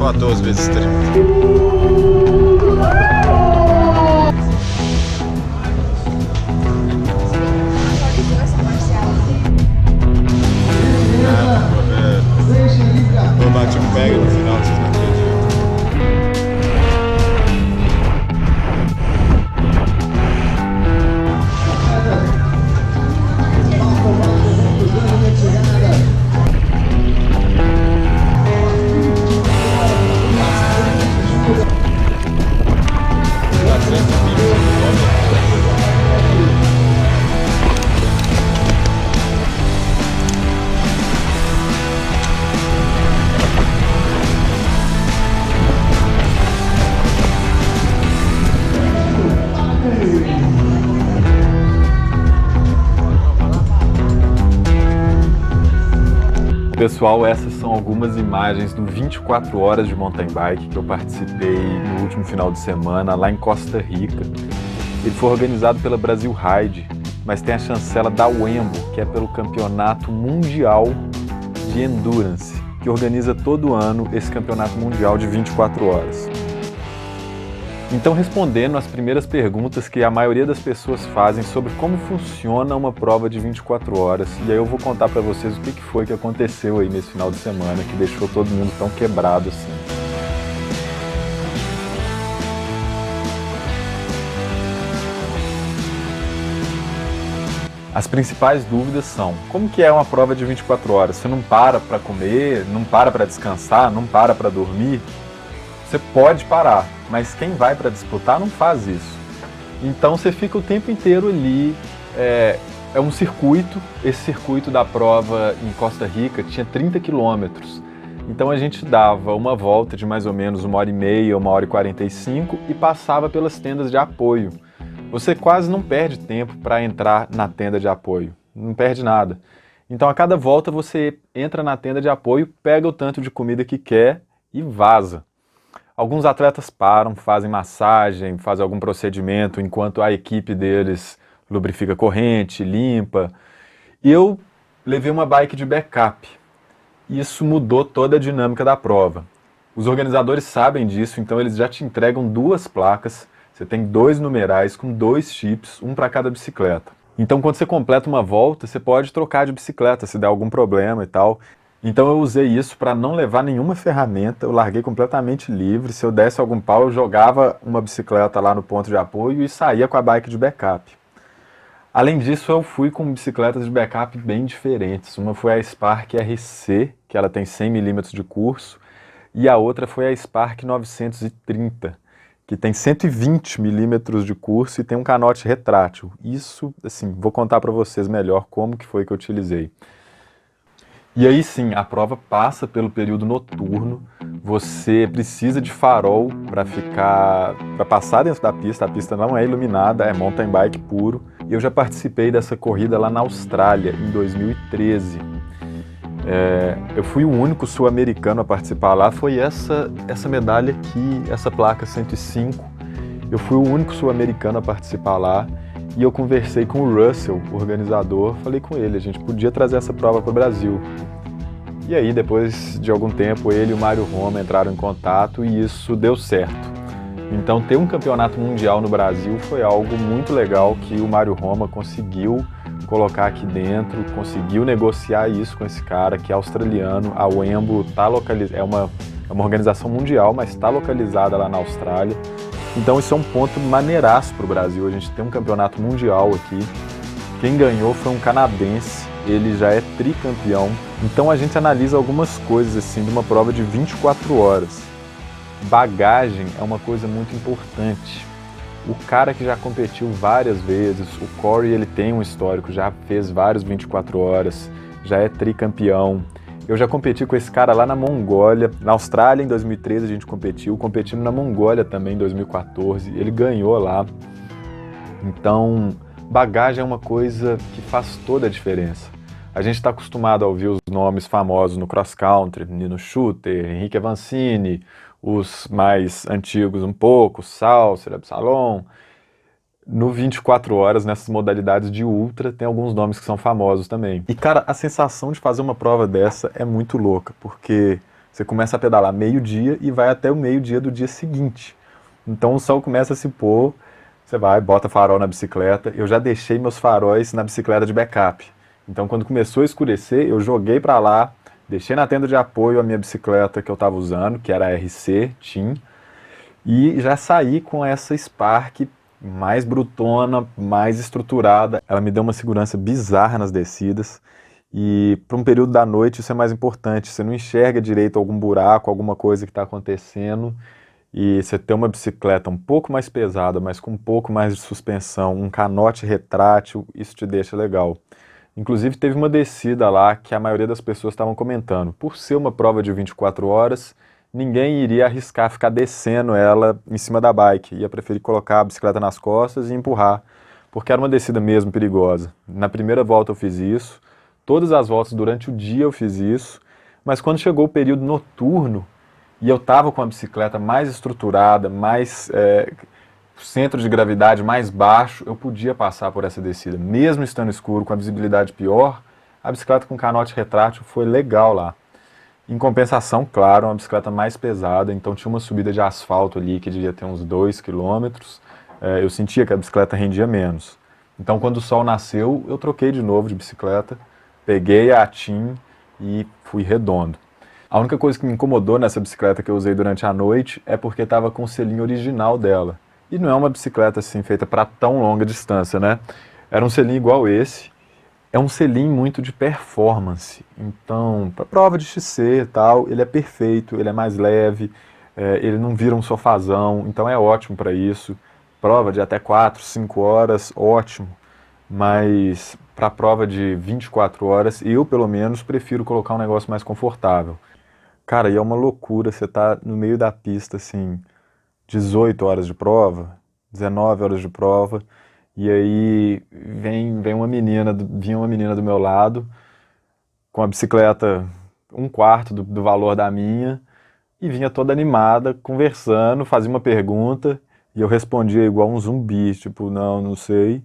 14 vezes 30. Eu bati um pega no final, vocês não acreditam. Pessoal, essas são algumas imagens do 24 horas de mountain bike que eu participei no último final de semana lá em Costa Rica. Ele foi organizado pela Brasil Ride, mas tem a chancela da Wembo, que é pelo Campeonato Mundial de Endurance, que organiza todo ano esse Campeonato Mundial de 24 horas. Então, respondendo as primeiras perguntas que a maioria das pessoas fazem sobre como funciona uma prova de 24 horas, e aí eu vou contar para vocês o que foi que aconteceu aí nesse final de semana que deixou todo mundo tão quebrado assim. As principais dúvidas são: como que é uma prova de 24 horas? Você não para para comer, não para para descansar, não para para dormir? Você pode parar, mas quem vai para disputar não faz isso. Então você fica o tempo inteiro ali, é um circuito, esse circuito da prova em Costa Rica tinha 30 quilômetros. Então a gente dava uma volta de mais ou menos 1h30, 1h45 e passava pelas tendas de apoio. Você quase não perde tempo para entrar na tenda de apoio, não perde nada. Então a cada volta você entra na tenda de apoio, pega o tanto de comida que quer e vaza. Alguns atletas param, fazem massagem, fazem algum procedimento enquanto a equipe deles lubrifica a corrente, limpa. E eu levei uma bike de backup. Isso mudou toda a dinâmica da prova. Os organizadores sabem disso, então eles já te entregam 2 placas. Você tem 2 numerais com 2 chips, um para cada bicicleta. Então quando você completa uma volta, você pode trocar de bicicleta se der algum problema e tal. Então eu usei isso para não levar nenhuma ferramenta, eu larguei completamente livre. Se eu desse algum pau, eu jogava uma bicicleta lá no ponto de apoio e saía com a bike de backup. Além disso, eu fui com bicicletas de backup bem diferentes. Uma foi a Spark RC, que ela tem 100 mm de curso, e a outra foi a Spark 930, que tem 120 mm de curso e tem um canote retrátil. Isso, assim, vou contar para vocês melhor como que foi que eu utilizei. E aí sim, a prova passa pelo período noturno, você precisa de farol para passar dentro da pista, a pista não é iluminada, é mountain bike puro. E eu já participei dessa corrida lá na Austrália, em 2013. Eu fui o único sul-americano a participar lá, foi essa medalha aqui, essa placa 105. Eu fui o único sul-americano a participar lá. E eu conversei com o Russell, o organizador, falei com ele, a gente podia trazer essa prova para o Brasil. E aí, depois de algum tempo, ele e o Mário Roma entraram em contato e isso deu certo. Então, ter um campeonato mundial no Brasil foi algo muito legal que o Mário Roma conseguiu colocar aqui dentro, conseguiu negociar isso com esse cara que é australiano. A Wembo é uma organização mundial, mas está localizada lá na Austrália. Então isso é um ponto maneiraço para o Brasil, a gente tem um campeonato mundial aqui. Quem ganhou foi um canadense, ele já é tricampeão. Então a gente analisa algumas coisas assim de uma prova de 24 horas. Bagagem é uma coisa muito importante. O cara que já competiu várias vezes, o Corey, ele tem um histórico, já fez vários 24 horas, já é tricampeão. Eu já competi com esse cara lá na Mongólia, na Austrália em 2013 a gente competimos na Mongólia também em 2014, ele ganhou lá. Então, bagagem é uma coisa que faz toda a diferença. A gente está acostumado a ouvir os nomes famosos no cross-country, Nino Schutter, Henrique Avancini, os mais antigos um pouco, Salser, Absalom. No 24 horas, nessas modalidades de ultra, tem alguns nomes que são famosos também. E, cara, a sensação de fazer uma prova dessa é muito louca, porque Você começa a pedalar meio-dia e vai até o meio-dia do dia seguinte. Então o sol começa a se pôr, você vai, bota farol na bicicleta. Eu já deixei meus faróis na bicicleta de backup. Então quando começou a escurecer, eu joguei para lá, deixei na tenda de apoio a minha bicicleta que eu estava usando, que era a RC Team, e já saí com essa Spark mais brutona, mais estruturada. Ela me deu uma segurança bizarra nas descidas. E para um período da noite isso é mais importante. Você não enxerga direito algum buraco, alguma coisa que está acontecendo. E você ter uma bicicleta um pouco mais pesada, mas com um pouco mais de suspensão, um canote retrátil, isso te deixa legal. Inclusive teve uma descida lá que a maioria das pessoas estavam comentando. Por ser uma prova de 24 horas, ninguém iria arriscar ficar descendo ela em cima da bike. Ia preferir colocar a bicicleta nas costas e empurrar, porque era uma descida mesmo perigosa. Na primeira volta eu fiz isso, todas as voltas durante o dia eu fiz isso, mas quando chegou o período noturno e eu estava com a bicicleta mais estruturada, mais centro de gravidade mais baixo, eu podia passar por essa descida. Mesmo estando escuro, com a visibilidade pior, a bicicleta com canote retrátil foi legal lá. Em compensação, claro, uma bicicleta mais pesada, então tinha uma subida de asfalto ali que devia ter uns 2 quilômetros. Eu sentia que a bicicleta rendia menos. Então quando o sol nasceu, eu troquei de novo de bicicleta, peguei a Team e fui redondo. A única coisa que me incomodou nessa bicicleta que eu usei durante a noite é porque estava com o selinho original dela. E não é uma bicicleta assim feita para tão longa distância, né? Era um selinho igual esse. É um selinho muito de performance. Então, para prova de XC e tal, ele é perfeito, ele é mais leve, ele não vira um sofazão, então é ótimo para isso. Prova de até 4, 5 horas, ótimo. Mas para prova de 24 horas, eu pelo menos prefiro colocar um negócio mais confortável. Cara, e é uma loucura, você tá no meio da pista, assim, 18 horas de prova, 19 horas de prova, e aí vinha uma menina do meu lado, com a bicicleta um quarto do valor da minha, e vinha toda animada, conversando, fazia uma pergunta, e eu respondia igual um zumbi, tipo, não, não sei.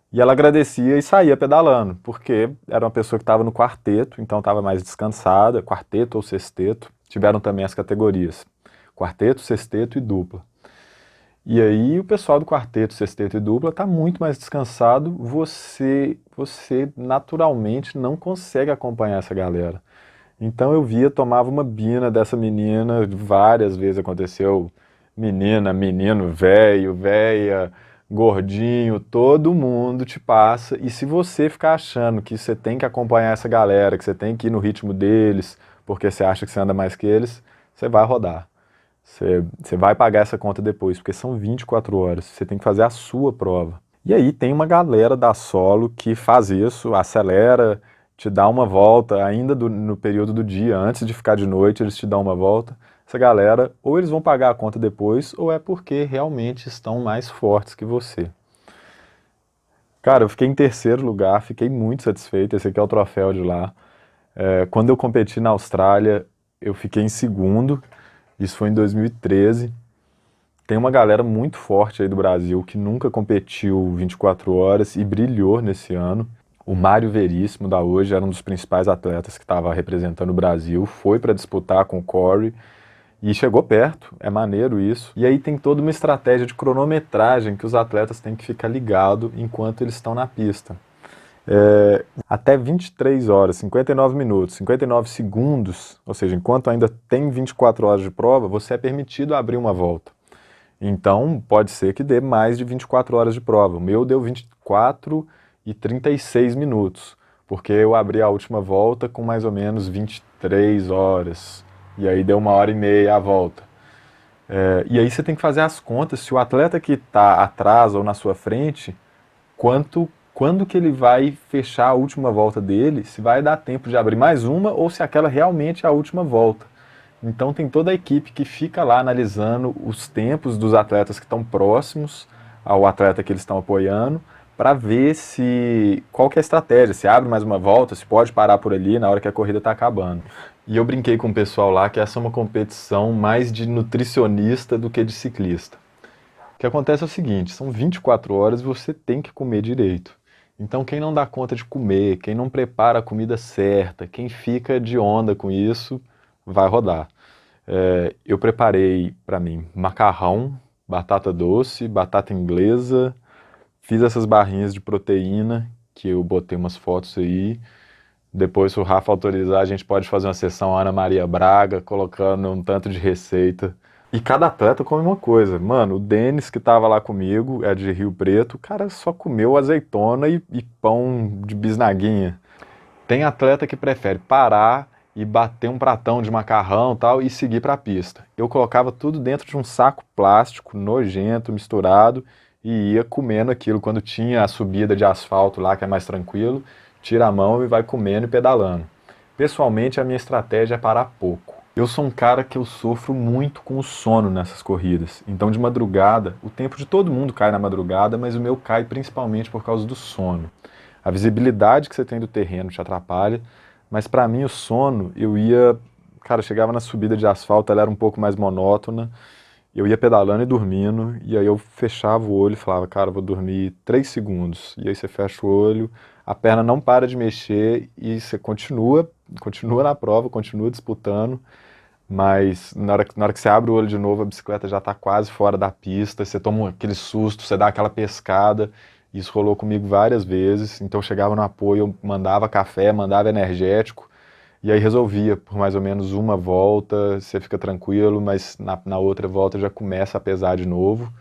E ela agradecia e saía pedalando, porque era uma pessoa que estava no quarteto, então estava mais descansada, quarteto ou sexteto. Tiveram também as categorias, quarteto, sexteto e dupla. E aí o pessoal do quarteto, sexteto e dupla está muito mais descansado, você naturalmente não consegue acompanhar essa galera. Então eu via, tomava uma bina dessa menina, várias vezes aconteceu, menina, menino, velho, véia, gordinho, todo mundo te passa, e se você ficar achando que você tem que acompanhar essa galera, que você tem que ir no ritmo deles, porque você acha que você anda mais que eles, você vai rodar. Você vai pagar essa conta depois, porque são 24 horas, você tem que fazer a sua prova. E aí tem uma galera da solo que faz isso, acelera, te dá uma volta, ainda no período do dia, antes de ficar de noite, eles te dão uma volta. Essa galera, ou eles vão pagar a conta depois, ou é porque realmente estão mais fortes que você. Cara, eu fiquei em terceiro lugar, fiquei muito satisfeito, esse aqui é o troféu de lá. Quando eu competi na Austrália, eu fiquei em segundo, isso foi em 2013. Tem uma galera muito forte aí do Brasil que nunca competiu 24 horas e brilhou nesse ano. O Mário Veríssimo da Hoje era um dos principais atletas que estava representando o Brasil, foi para disputar com o Corey e chegou perto, é maneiro isso. E aí tem toda uma estratégia de cronometragem que os atletas têm que ficar ligados enquanto eles estão na pista. Até 23 horas, 59 minutos, 59 segundos, ou seja, enquanto ainda tem 24 horas de prova, você é permitido abrir uma volta. Então, pode ser que dê mais de 24 horas de prova. O meu deu 24 e 36 minutos, porque eu abri a última volta com mais ou menos 23 horas. E aí deu 1h30 a volta. E aí você tem que fazer as contas se o atleta que está atrás ou na sua frente, quando que ele vai fechar a última volta dele, se vai dar tempo de abrir mais uma ou se aquela realmente é a última volta. Então tem toda a equipe que fica lá analisando os tempos dos atletas que estão próximos ao atleta que eles estão apoiando, para ver qual que é a estratégia, se abre mais uma volta, se pode parar por ali na hora que a corrida está acabando. E eu brinquei com o pessoal lá que essa é uma competição mais de nutricionista do que de ciclista. O que acontece é o seguinte, são 24 horas e você tem que comer direito. Então quem não dá conta de comer, quem não prepara a comida certa, quem fica de onda com isso, vai rodar. Eu preparei para mim macarrão, batata doce, batata inglesa, fiz essas barrinhas de proteína, que eu botei umas fotos aí. Depois, se o Rafa autorizar, a gente pode fazer uma sessão Ana Maria Braga, colocando um tanto de receita. E cada atleta come uma coisa. Mano, o Denis, que tava lá comigo, é de Rio Preto, o cara só comeu azeitona e pão de bisnaguinha. Tem atleta que prefere parar e bater um pratão de macarrão e tal e seguir para a pista. Eu colocava tudo dentro de um saco plástico nojento, misturado e ia comendo aquilo. Quando tinha a subida de asfalto lá, que é mais tranquilo, tira a mão e vai comendo e pedalando. Pessoalmente, a minha estratégia é parar pouco. Eu sou um cara que eu sofro muito com o sono nessas corridas. Então, de madrugada, o tempo de todo mundo cai na madrugada, mas o meu cai principalmente por causa do sono. A visibilidade que você tem do terreno te atrapalha, mas para mim o sono, cara, eu chegava na subida de asfalto, ela era um pouco mais monótona, eu ia pedalando e dormindo, e aí eu fechava o olho e falava, cara, eu vou dormir 3 segundos. E aí você fecha o olho, a perna não para de mexer e você continua na prova, continua disputando, mas na hora que você abre o olho de novo, a bicicleta já está quase fora da pista, você toma aquele susto, você dá aquela pescada. Isso rolou comigo várias vezes, então eu chegava no apoio, eu mandava café, mandava energético, e aí resolvia por mais ou menos uma volta, você fica tranquilo, mas na outra volta já começa a pesar de novo.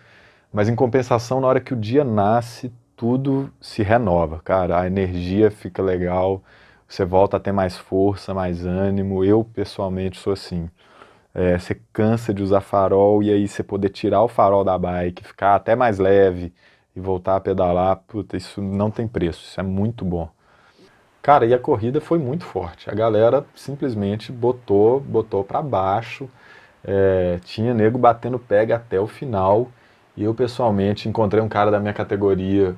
Mas em compensação, na hora que o dia nasce, tudo se renova, cara, a energia fica legal, você volta a ter mais força, mais ânimo. Eu, pessoalmente, sou assim. Você cansa de usar farol e aí você poder tirar o farol da bike, ficar até mais leve e voltar a pedalar, puta, isso não tem preço, isso é muito bom. Cara, e a corrida foi muito forte. A galera simplesmente botou para baixo. Tinha nego batendo pega até o final. E eu pessoalmente encontrei um cara da minha categoria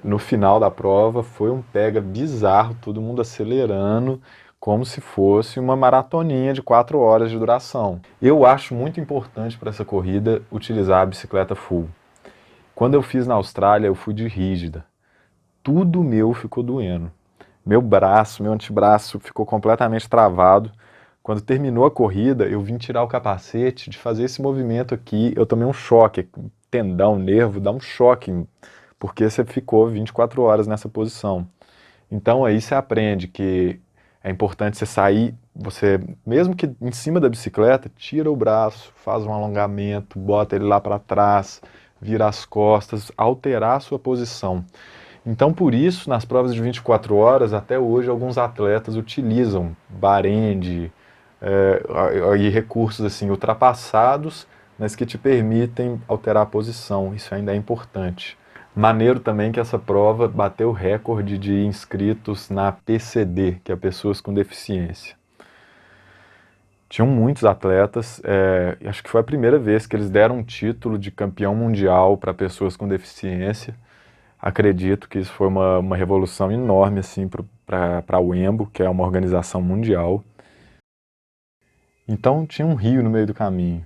no final da prova. Foi um pega bizarro, todo mundo acelerando, como se fosse uma maratoninha de 4 horas de duração. Eu acho muito importante para essa corrida utilizar a bicicleta full. Quando eu fiz na Austrália, eu fui de rígida. Tudo meu ficou doendo. Meu braço, meu antebraço ficou completamente travado. Quando terminou a corrida, eu vim tirar o capacete de fazer esse movimento aqui. Eu tomei um choque, tendão, nervo, dá um choque, porque você ficou 24 horas nessa posição. Então aí você aprende que é importante você sair, você, mesmo que em cima da bicicleta, tira o braço, faz um alongamento, bota ele lá para trás, vira as costas, alterar a sua posição. Então, por isso, nas provas de 24 horas, até hoje, alguns atletas utilizam barende e recursos assim ultrapassados, mas que te permitem alterar a posição. Isso ainda é importante. Maneiro também que essa prova bateu o recorde de inscritos na PCD, que é Pessoas com Deficiência. Tinham muitos atletas, acho que foi a primeira vez que eles deram um título de campeão mundial para pessoas com deficiência. Acredito que isso foi uma revolução enorme assim, para a UEMBO, que é uma organização mundial. Então tinha um rio no meio do caminho.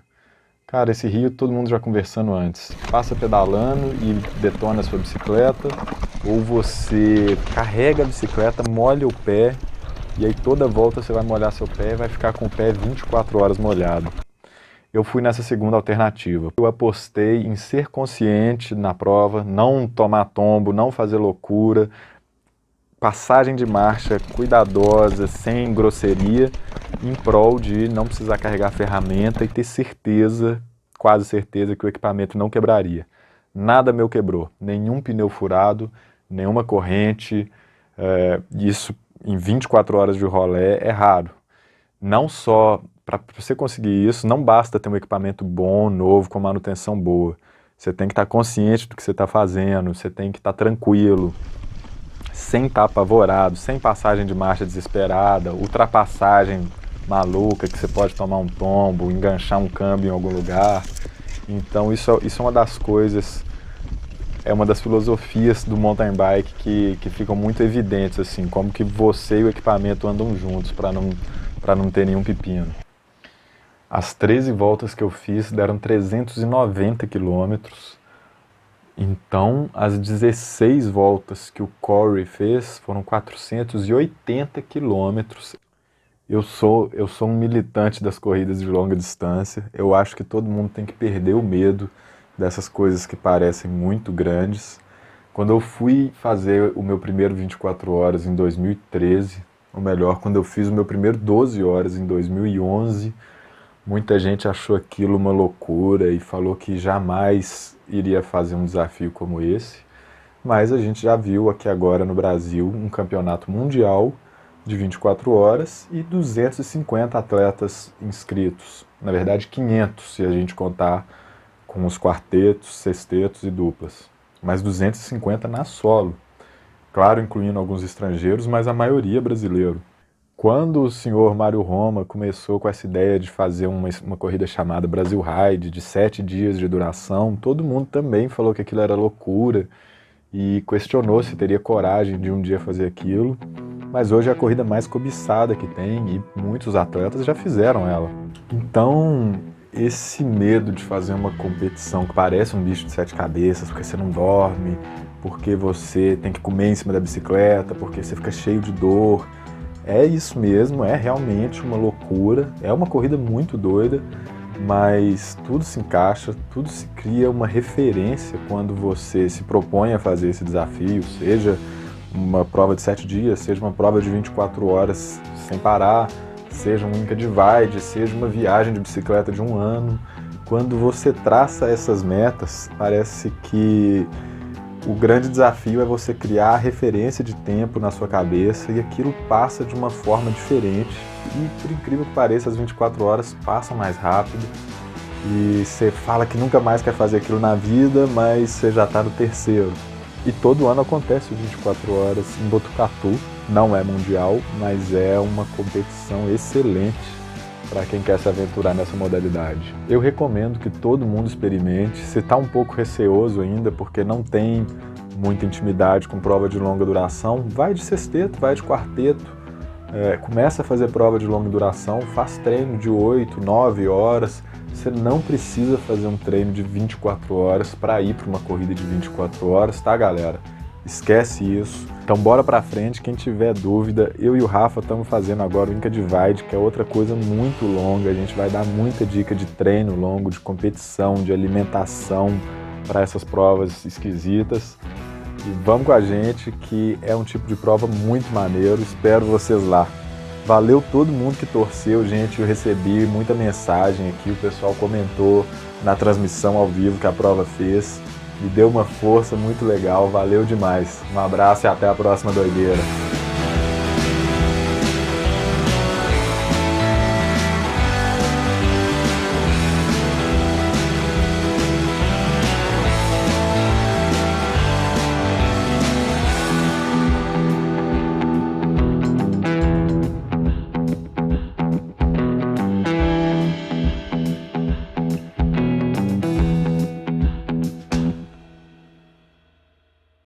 Cara, esse rio todo mundo já conversando antes. Passa pedalando e detona a sua bicicleta, ou você carrega a bicicleta, molha o pé, e aí toda volta você vai molhar seu pé e vai ficar com o pé 24 horas molhado. Eu fui nessa segunda alternativa. Eu apostei em ser consciente na prova, não tomar tombo, não fazer loucura, passagem de marcha cuidadosa, sem grosseria, em prol de não precisar carregar a ferramenta e ter certeza, quase certeza, que o equipamento não quebraria. Nada meu quebrou, nenhum pneu furado, nenhuma corrente, isso em 24 horas de rolê é raro. Não só, para você conseguir isso, não basta ter um equipamento bom, novo, com manutenção boa. Você tem que estar consciente do que você está fazendo, você tem que estar tranquilo, sem estar apavorado, sem passagem de marcha desesperada, ultrapassagem maluca que você pode tomar um tombo, enganchar um câmbio em algum lugar. Então isso é uma das coisas, é uma das filosofias do mountain bike que ficam muito evidentes, assim, como que você e o equipamento andam juntos para não ter nenhum pepino. As 13 voltas que eu fiz deram 390 quilômetros. Então, as 16 voltas que o Corey fez foram 480 quilômetros. Eu sou um militante das corridas de longa distância. Eu acho que todo mundo tem que perder o medo dessas coisas que parecem muito grandes. Quando eu fui fazer o meu primeiro 24 horas em 2013, ou melhor, quando eu fiz o meu primeiro 12 horas em 2011, muita gente achou aquilo uma loucura e falou que jamais iria fazer um desafio como esse. Mas a gente já viu aqui agora no Brasil um campeonato mundial de 24 horas e 250 atletas inscritos. Na verdade, 500 se a gente contar com os quartetos, sextetos e duplas. Mas 250 na solo. Claro, incluindo alguns estrangeiros, mas a maioria brasileiro. Quando o senhor Mário Roma começou com essa ideia de fazer uma corrida chamada Brasil Ride, de 7 dias de duração, todo mundo também falou que aquilo era loucura e questionou se teria coragem de um dia fazer aquilo. Mas hoje é a corrida mais cobiçada que tem e muitos atletas já fizeram ela. Então, esse medo de fazer uma competição que parece um bicho de 7 cabeças, porque você não dorme, porque você tem que comer em cima da bicicleta, porque você fica cheio de dor, é isso mesmo, é realmente uma loucura, é uma corrida muito doida, mas tudo se encaixa, tudo se cria uma referência quando você se propõe a fazer esse desafio, seja uma prova de 7 dias, seja uma prova de 24 horas sem parar, seja um Inca Divide, seja uma viagem de bicicleta de um ano. Quando você traça essas metas, parece que o grande desafio é você criar a referência de tempo na sua cabeça e aquilo passa de uma forma diferente. E, por incrível que pareça, as 24 horas passam mais rápido e você fala que nunca mais quer fazer aquilo na vida, mas você já está no terceiro. E todo ano acontece o 24 horas em Botucatu, não é mundial, mas é uma competição excelente para quem quer se aventurar nessa modalidade. Eu recomendo que todo mundo experimente. Se está um pouco receoso ainda, porque não tem muita intimidade com prova de longa duração, vai de sexteto, vai de quarteto, começa a fazer prova de longa duração, faz treino de 8, 9 horas. Você não precisa fazer um treino de 24 horas para ir para uma corrida de 24 horas, tá, galera? Esquece isso. Então bora pra frente, quem tiver dúvida, eu e o Rafa estamos fazendo agora o Inca Divide, que é outra coisa muito longa. A gente vai dar muita dica de treino longo, de competição, de alimentação para essas provas esquisitas. E vamos com a gente, que é um tipo de prova muito maneiro. Espero vocês lá. Valeu todo mundo que torceu, gente. Eu recebi muita mensagem aqui, o pessoal comentou na transmissão ao vivo que a prova fez. Me deu uma força muito legal, valeu demais. Um abraço e até a próxima doideira.